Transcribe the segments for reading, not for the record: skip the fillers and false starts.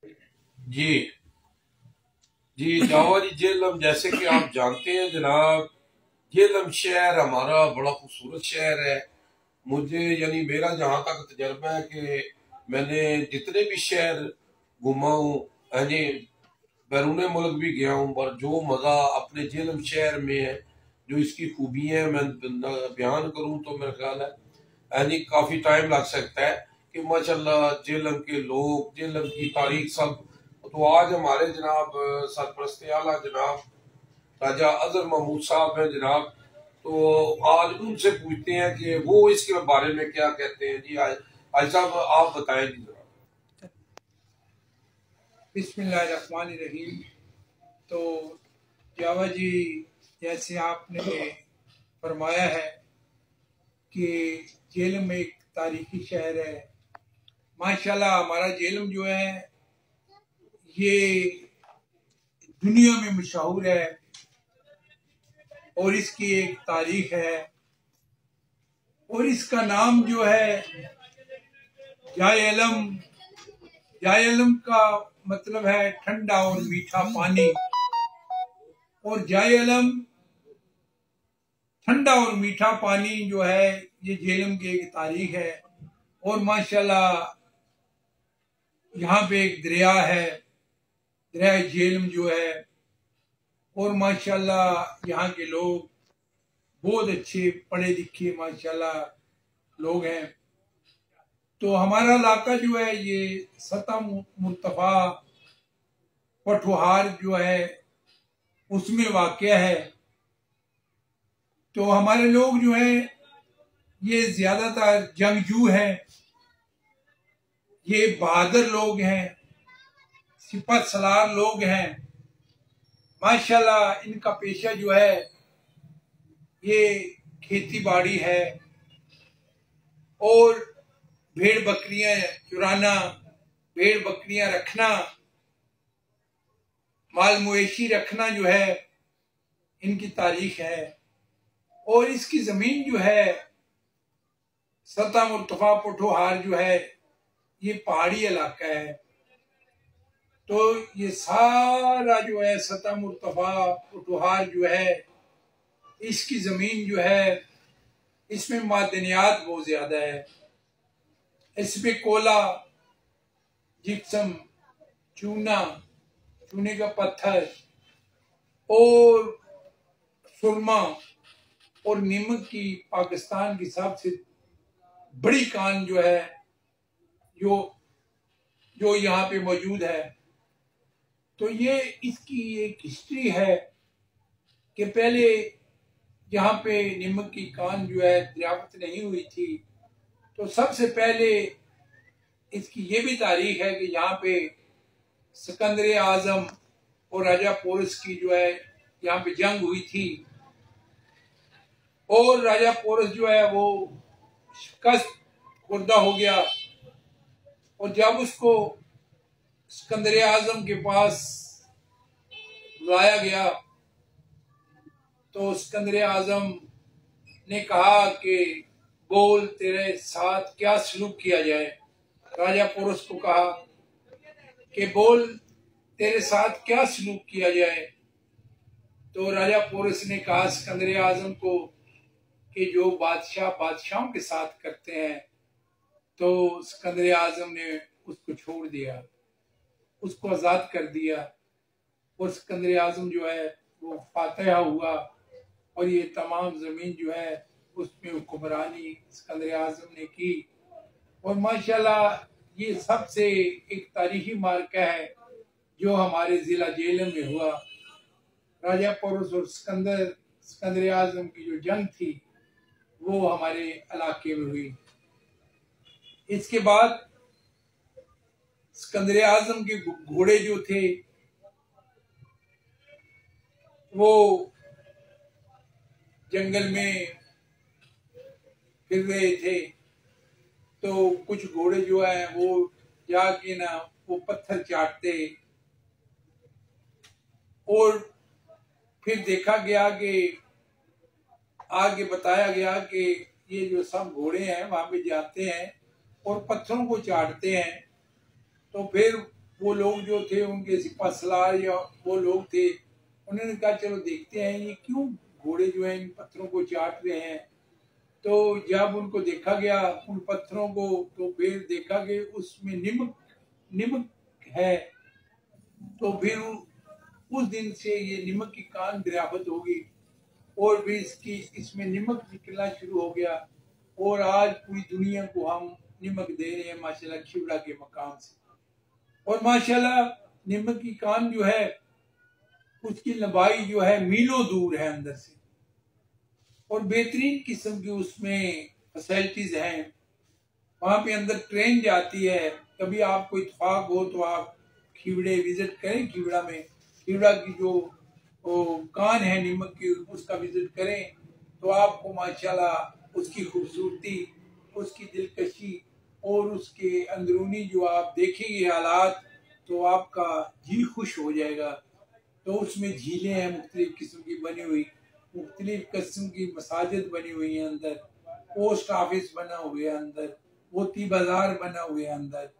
जी जी जावा जी, जेहलम जैसे कि आप जानते हैं जनाब, जेहलम शहर हमारा बड़ा खूबसूरत शहर है। मुझे यानी मेरा जहाँ तक तजर्बा है कि मैंने जितने भी शहर घुमा हूँ, यानी बैरून मुल्क भी गया हूँ, पर जो मज़ा अपने जेहलम शहर में है, जो इसकी खूबियाँ मैं बयान करूँ तो मेरा ख्याल है यानी काफ़ी टाइम लग सकता है कि माशाल्लाह जेहलम के लोग, जेहलम की तारीख सब। तो आज हमारे जनाब सरपरस्त आला जनाब राजा अजहर महमूद साहब हैं जनाब। तो आज उनसे पूछते हैं कि वो इसके बारे में क्या कहते हैं। जी आज साहब आप बताएं जी जनाब। बिस्मिल्लाहिर्रहमानिर्रहीम। तो जावा जी, जैसे आपने फरमाया है कि जेलम एक तारीखी शहर है। माशाल्लाह हमारा जेलम जो है ये दुनिया में मशहूर है और इसकी एक तारीख है। और इसका नाम जो है जायलम, जायलम का मतलब है ठंडा और मीठा पानी। और जायलम ठंडा और मीठा पानी जो है ये जेलम की एक तारीख है। और माशाल्लाह यहाँ पे एक दरिया है, दरिया जेलम जो है। और माशाल्लाह यहाँ के लोग बहुत अच्छे पढ़े लिखे माशाल्लाह लोग हैं। तो हमारा इलाका जो है ये सता मुर्तफा पठुहार जो है उसमें वाक़या है। तो हमारे लोग जो है ये ज्यादातर जंगजू हैं, ये बहादुर लोग हैं, सिपह सलार लोग हैं। माशाल्लाह इनका पेशा जो है ये खेती बाड़ी है और भेड़ बकरियां चुराना, भेड़ बकरियां रखना, माल मवेशी रखना जो है इनकी तारीख है। और इसकी जमीन जो है सता मुर्तफा पोठोहार जो है ये पहाड़ी इलाका है। तो ये सारा जो है सता मुर्तफा पोठोहार जो है इसकी जमीन जो है इसमें मादनियात बहुत ज्यादा है। इसमें कोला, जिप्सम, चूना, चूने का पत्थर और सुरमा और नीमक की पाकिस्तान की सबसे बड़ी कान जो है जो जो यहाँ पे मौजूद है। तो ये इसकी एक हिस्ट्री है कि पहले यहाँ पे नीमक की कान जो है दरियाफ्त नहीं हुई थी। तो सबसे पहले इसकी ये भी तारीख है कि यहाँ पे सिकंदर आजम और राजा पोरस की जो है यहाँ पे जंग हुई थी। और राजा पोरस जो है वो शिकस्त खुर्दा हो गया। और जब उसको सिकंदर आजम के पास बुलाया गया तो सिकंदर आजम ने कहा कि बोल तेरे साथ क्या सलूक किया जाए। राजा पोरस को कहा कि बोल तेरे साथ क्या सलूक किया जाए। तो राजा पोरस ने कहा सिकंदर आजम को कि जो बादशाह बादशाहों के साथ करते हैं। तो सिकंदर आजम ने उसको छोड़ दिया, उसको आज़ाद कर दिया। और सिकंदर आजम जो है वो फातह हुआ और ये तमाम ज़मीन जो है उसमें हुक्मरानी सिकंदर आजम ने की। और माशाल्लाह ये सबसे एक तारीखी मार्का है जो हमारे ज़िला जेलम में हुआ। राजा पोरस और सिकंदर आजम की जो जंग थी वो हमारे इलाके में हुई। इसके बाद सिकंदर आजम के घोड़े जो थे वो जंगल में फिर रहे थे। तो कुछ घोड़े जो है वो जाके ना वो पत्थर चाटते। और फिर देखा गया कि आगे बताया गया कि ये जो सब घोड़े हैं वहां पे जाते हैं और पत्थरों को चाटते हैं। तो फिर वो लोग जो थे उनके सिपासलार या वो लोग थे, उन्होंने कहा चलो देखते हैं ये क्यों घोड़े जो है इन पत्थरों को चाट रहे हैं। तो जब उनको देखा गया उन पत्थरों को, तो फिर देखा कि उसमें निमक है। तो फिर उस दिन से ये निमक की कान दरियाफ्त होगी और भी इसमें निमक निकलना शुरू हो गया। और आज पूरी दुनिया को हम निमक दे रहे हैं माशाल्लाह खिवड़ा के मकाम से। और माशाल्लाह निमक की कान जो है उसकी लंबाई जो है मीलों दूर है अंदर से, और बेहतरीन किस्म की उसमें फैसिलिटीज हैं। वहां पे अंदर ट्रेन जाती है। कभी आपको इत्तेफाक हो तो आप खिवड़े विजिट करें। खिवड़ा में खिवड़ा की जो कान है निमक की, उसका विजिट करें तो आपको माशाल्लाह उसकी खूबसूरती, उसकी दिलकशी और उसके अंदरूनी जो आप देखेंगे हालात, तो आपका जी खुश हो जाएगा। तो उसमें झीलें हैं मुख्तलिफ किस्म की बनी हुई, मुख्तलिफ किस्म की मसाजिद बनी हुई हैं अंदर, पोस्ट ऑफिस बना हुआ है अंदर, मोती बाजार बना हुआ है अंदर।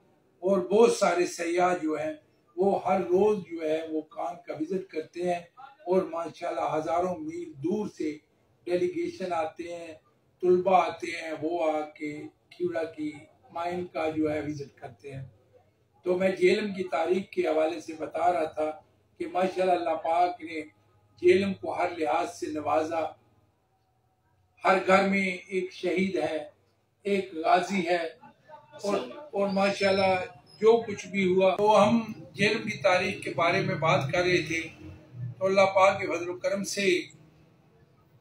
और बहुत सारे सयाह जो हैं वो हर रोज जो है वो कान का विजिट करते हैं। और माशाल्लाह हजारों मील दूर से डेलीगेशन आते हैं, तुलबा आते हैं, वो आके खिवड़ा की माइन का जो है विजिट करते हैं। तो मैं जेहलम की तारीख के हवाले से बता रहा था कि माशाल्लाह अल्लाह पाक ने जेहलम को हर लिहाज से नवाजा। हर घर में एक शहीद है, एक गाजी है। और माशाल्लाह जो कुछ भी हुआ, तो हम जेहलम की तारीख के बारे में बात कर रहे थे। तो अल्लाह पाक के फजल करम से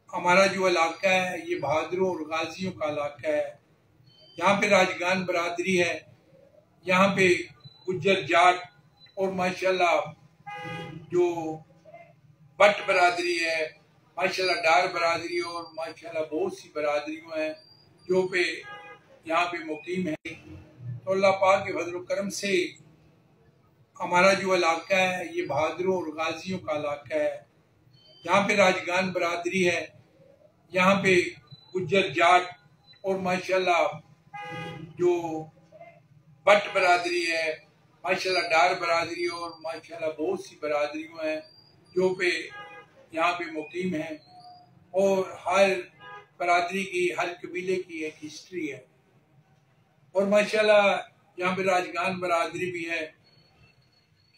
हमारा जो इलाका है ये बहादुरों और गाजियों का इलाका है। यहाँ पे राजगान बरादरी है, यहाँ पे गुज्जर जाट और माशाल्लाह जो भट्ट बरादरी है, माशाल्लाह डार बरादरी और माशाल्लाह बहुत सी बरादरियों हैं जो पे यहाँ पे मुकीम है। तो अल्लाह पाक के फजल करम से हमारा जो इलाका है ये बहादुरों और गाजियों का इलाका है। यहाँ पे राजगान बरादरी है, यहाँ पे गुज्जर जाट और माशाल्लाह जो भट्ट बरादरी है, माशाल्लाह डार बरादरी और माशाल्लाह बहुत सी बरादरियों हैं जो पे यहाँ पे मुकीम है। और हर बरादरी की, हर कबीले की एक हिस्ट्री है। और माशाल्लाह यहाँ पे राजगान बरादरी भी है,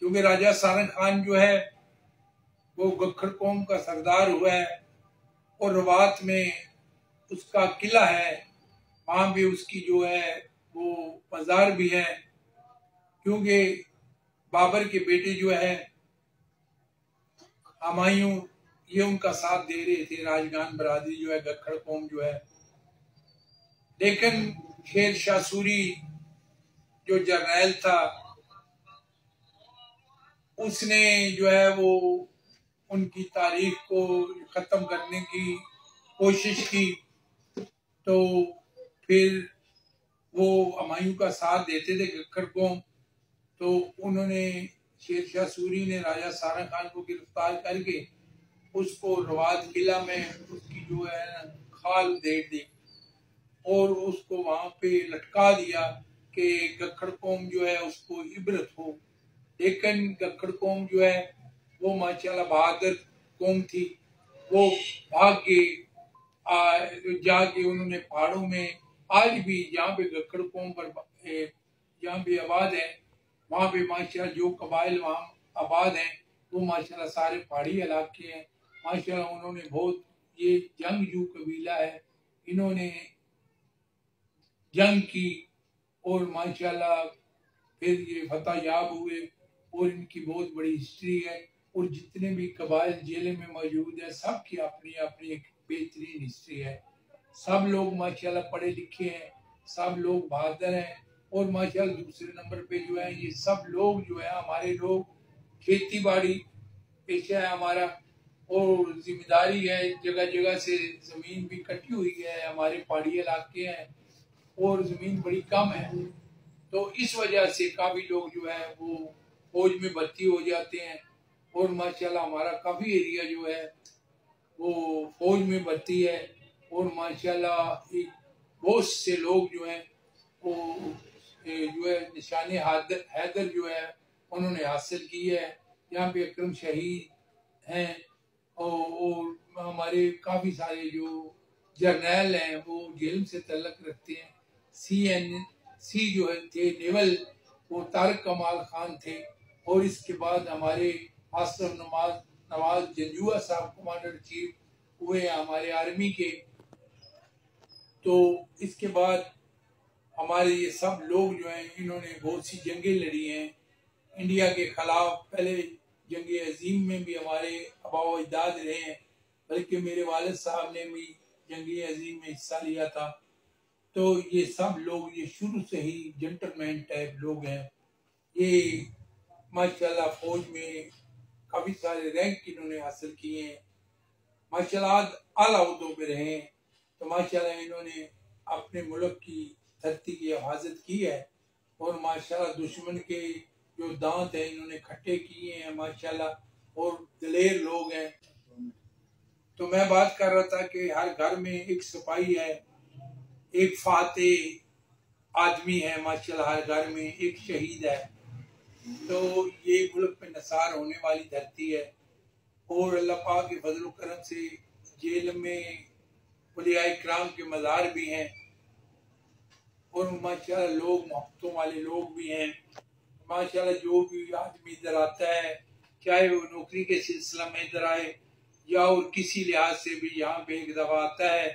क्योंकि राजा सारंग खान जो है वो गखड़ कौम का सरदार हुआ है। और रवात में उसका किला है, वहां भी उसकी जो है वो मजार भी है, क्योंकि बाबर के बेटे जो है हुमायूं, ये उनका साथ दे रहे थे। राजगान बरादरी जो है गखड़ कौम जो है, लेकिन शेर शाह सूरी जो जर्नैल था उसने जो है वो उनकी तारीख को खत्म करने की कोशिश की। तो फिर वो हुमायूं का साथ देते थे गखड़ कौम। तो उन्होंने शेर शाह सूरी ने राजा सारंग खान को गिरफ्तार करके उसको रवात किला में उसकी जो है खाल दे दी और उसको वहां पे लटका दिया कि गखड़ कौम जो है उसको इबरत हो। लेकिन गखड़ कौम जो है वो माशाल्लाह बहादुर कौम थी। वो भाग के जाके उन्होंने पहाड़ों में, आज भी जहाँ पे गखड़ कौम पर जहाँ पे आबाद है वहाँ पे माशाल्लाह जो कबाइल वहाँ आबाद हैं वो माशाल्लाह सारे पहाड़ी इलाके हैं। माशाल्लाह उन्होंने बहुत, ये जंगजू कबीला है, इन्होंने जंग की और माशाल्लाह फिर ये फतह याब हुए और इनकी बहुत बड़ी हिस्ट्री है। और जितने भी कबाइल जिले में मौजूद है सबकी अपनी अपनी एक बेहतरीन हिस्ट्री है। सब लोग माशाल्लाह पढ़े लिखे हैं, सब लोग बहादुर हैं। और माशाल्लाह दूसरे नंबर पे जो है ये सब लोग जो है हमारे लोग खेती बाड़ी पेशा है हमारा, और जिम्मेदारी है। जगह जगह से जमीन भी कटी हुई है, हमारे पहाड़ी इलाके हैं और जमीन बड़ी कम है। तो इस वजह से काफी लोग जो है वो फौज में भर्ती हो जाते हैं। और माशाल्लाह हमारा काफी एरिया जो है वो फौज में भर्ती है। और माशाल्लाह बहुत से लोग जो हैं वो जो है निशाने हैदर जो है उन्होंने हासिल की है। यहाँ पे अकरम शहीद हैं और हमारे काफ़ी सारे जो जर्नैल हैं वो जेल से तल्लक रखते हैं। CNC जो है थे नेवल, वो तारक कमाल खान थे। और इसके बाद हमारे आसफ नवाज जंजुआ साहब कमांडर चीफ हुए हमारे आर्मी के। तो इसके बाद हमारे ये सब लोग जो हैं इन्होंने बहुत सी जंगें लड़ी हैं इंडिया के खिलाफ। पहले जंग अजीम में भी हमारे आबाओ अजदाद रहे हैं, बल्कि मेरे वालिद साहब ने भी जंग अजीम में हिस्सा लिया था। तो ये सब लोग ये शुरू से ही जेंटलमैन टाइप लोग हैं। ये माशाल्लाह फौज में काफ़ी सारे रैंक इन्होंने हासिल किए हैं, माशाल्लाह आला उहदों पे रहे हैं। तो माशाल्लाह इन्होंने अपने मुल्क की धरती की हिफाजत की है और माशाल्लाह दुश्मन के जो दांत हैं इन्होंने खट्टे किए हैं माशाल्लाह, और दलेर लोग हैं। तो मैं बात कर रहा था कि हर घर में एक सिपाही है, एक फातेह आदमी है माशाल्लाह, हर घर में एक शहीद है। तो ये मुल्क पे नसार होने वाली धरती है। और अल्लाह पाक के फजल करम से जेल में औलिया इकराम के मज़ार भी हैं और माशाल्लाह लोग मोहब्बतों वाले लोग भी हैं। माशाल्लाह जो भी आदमी इधर आता है, चाहे वो नौकरी के सिलसिला में इधर आए या और किसी लिहाज से भी यहाँ पे एक दफ़ा आता है,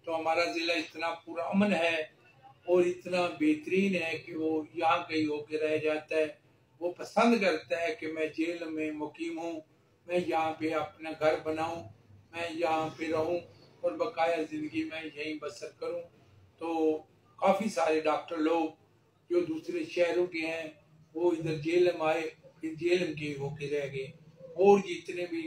तो हमारा ज़िला इतना पूरा अमन है और इतना बेहतरीन है कि वो यहाँ कहीं होके रह जाता है। वो पसंद करता है कि मैं जेल में मुकीम हूँ, मैं यहाँ पे अपना घर बनाऊँ, मैं यहाँ पे रहूँ और बकाया ज़िंदगी में यहीं बसर करूँ। तो काफ़ी सारे डॉक्टर लोग जो दूसरे शहरों के हैं वो इधर जेल में आए, फिर जेल के होके रह गए। और जितने भी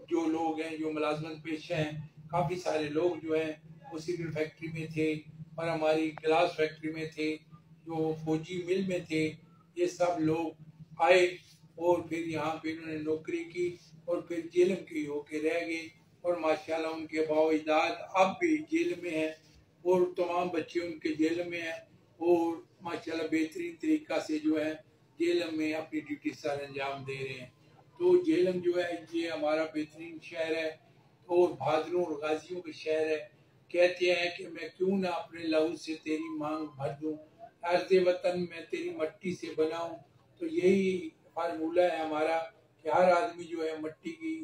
जो लोग हैं जो मुलाजमत पेशा हैं, काफ़ी सारे लोग जो हैं वो सिगरेट फैक्ट्री में थे और हमारी गिलास फैक्ट्री में थे, जो फौजी मिल में थे। ये सब लोग आए और फिर यहाँ पे इन्होंने नौकरी की और फिर जेल के होके रह गए। और माशाल्लाह उनके अबाओ अजदाद अब भी जेल में हैं और तमाम बच्चे उनके जेल में हैं और माशाल्लाह बेहतरीन तरीका से जो है जेलम में अपनी ड्यूटी सर अंजाम दे रहे हैं। तो जेलम जो है ये हमारा बेहतरीन शहर है और बहादुरों और गाजियों का शहर है। कहते हैं कि मैं क्यों ना अपने लहू से तेरी मांग भर दूं, अर्ज़ वतन मैं तेरी मट्टी से बनाऊं। तो यही फार्मूला है हमारा कि हर आदमी जो है मट्टी की,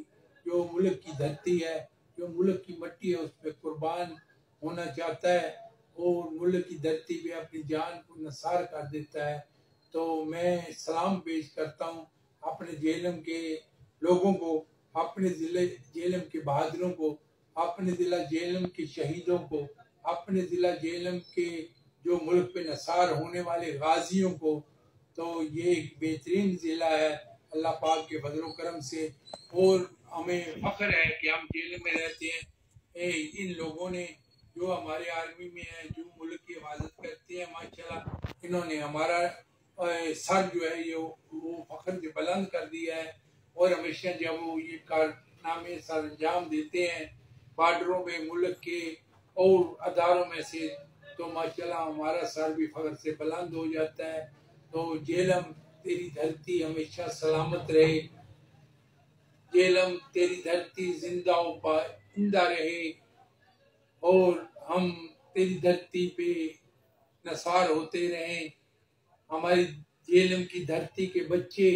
जो मुल्क की धरती है, जो मुल्क की मट्टी है, उस पर कुर्बान होना चाहता है और मुल्क की धरती पे अपनी जान को नसार कर देता है। तो मैं सलाम पेश करता हूँ अपने जेलम के लोगों को, अपने ज़िले जेलम के बहादुरों को, अपने ज़िला जेलम के शहीदों को, अपने ज़िला जेलम के जो मुल्क पे नसार होने वाले गाजियों को। तो ये एक बेहतरीन ज़िला है अल्लाह पाक के फजल करम से और हमें फ़ख्र है कि हम जेल में रहते हैं। इन लोगों ने जो हमारे आर्मी में है, जो मुल्क की हिफाजत करते हैं, माशाल्लाह इन्होंने हमारा सर जो है ये वो फख्र से बुलंद कर दिया है। और हमेशा जब वो ये कारनामे सर अंजाम देते हैं बॉर्डरों में मुल्क के और अदारों में से, तो माशाल्लाह हमारा सर भी फख्र से बुलंद हो जाता है। तो जेलम तेरी धरती हमेशा सलामत रहे, जेलम तेरी धरती जिंदा जिंदा रहे और हम तेरी धरती पे नसार होते रहें। हमारी जेलम की धरती के बच्चे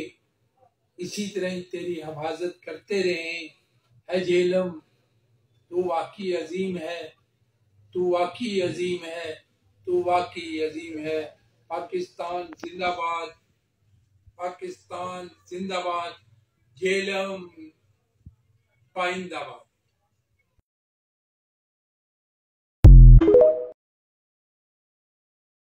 इसी तरह ही तेरी हिफाजत करते रहें। है जेलम तू वाकई अजीम है, तू वाकई अजीम है, तू वाकई अजीम है। पाकिस्तान जिंदाबाद, पाकिस्तान जिंदाबाद, जेलम पाइंदाबाद।